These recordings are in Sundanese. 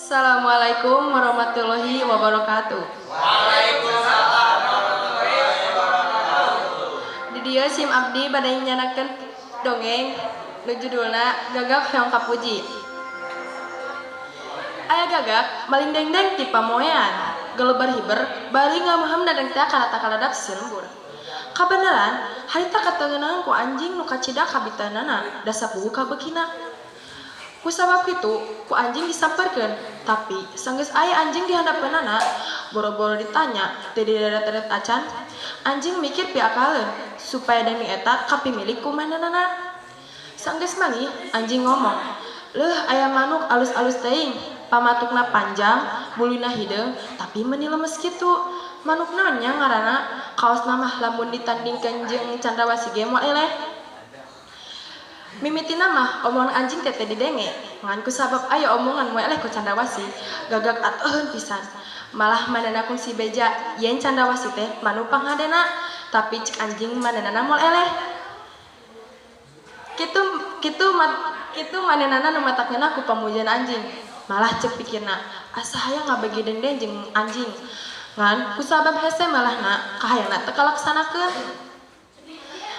Assalamualaikum warahmatullahi wabarakatuh. Waalaikumsalam warahmatullahi wabarakatuh. Di dieu sim abdi bade nyanakeun dongeng nu judulna Gagak Hoyong Kapuji. Aya gagak maling dengdeng ti pamoean, galebar hiber bari ngamahem dadeng teh karata kaladap silembur. Kabeneran harita katengeunaan ku anjing nu kacida ka bitanana da sapugu ka beukina. Ku sabab kitu ku anjing disamperkeun, tapi sanggeus aya anjing di handapeunana boro-boro ditanya teu dideret-deret acan, anjing mikir piakaleun supaya demi eta kapimilik ku manehna. Sanggeus mangi anjing ngomong, "Leuh aya manuk alus-alus teuing, pamatukna panjang, buluna hideung, tapi meuni lemes kitu. Manuk naon nya ngaranna? Kaosna mah lamun ditandingkeun jeung candrawasi ge moal eleh." Mimitina mah omongan anjing teh didenge, ngan kusabab aya omongan moe eleh ku candrawasi, gagak atuheun pisan. Malah manehna kungsi beja yen candrawasi teh manupang hadena, tapi cek anjing manehna moal eleh. Kitu manehna nu matakna ku pamujian anjing. Malah cek pikirna, asa hayang ngabagi dendeng jeung anjing. Ngan kusabab hese malahna kahayangna teu kalaksanakeun.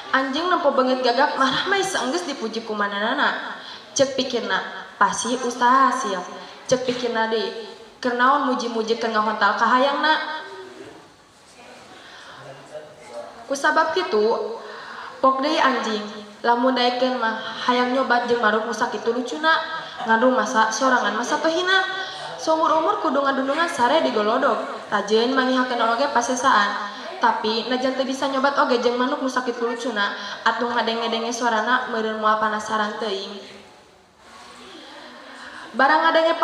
Anjing nempo beungeut gagak marah mah saenggeus dipuji ku manehna. Cek pikirna, pasti usaha hasil. Cek pikirna deui, keur naon muji-muji keur ngahontal kahayangna. Kusabab kitu, pok deui anjing, lamun daekeun mah hayang nyobat jeung maruk nu sakitu lucuna, ngan rumasa sorangan mah satohina. Saumur-umur kudu ngadudungan sare digolodog, rajin mangihakeun oge pasesaan. Tapi najan teu bisa nyobat oge jeung manuk nu sakitu lucuna, atuh ngadenge-denge suarana meureun moal panasaran teuing. Barang ngadenge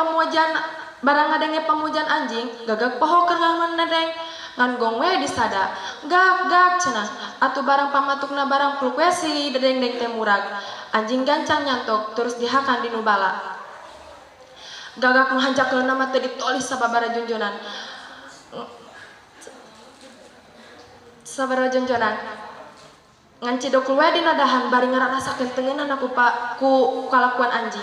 pamujan anjing, gagak poho keur ngadeng, ngan gong we disada. Gak cenah, atuh barang pamatukna barang pluk we si dedengdeng teh murag. Anjing gancang nyantok terus dihakan di nu bala. Gagak nu hanjakeunna mah teu ditolis sababaraha junjunan. Ngan cidok we dina dahan bari ngararasakeun teungeunana ku kalakuan anjing.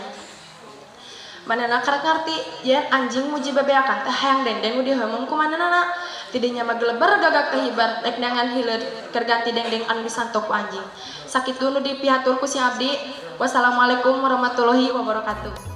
Manehna karek ngarti yen anjing muji bebeakan teh hayang dendeng nu diheumum ku manehna. Tidinya mah geleber gagak teh hibar rek neangan hileud keur ganti dendeng anu disanto ku anjing. Sakitu nu dipihatur ku si abdi. Wassalamualaikum warahmatullahi wabarakatuh.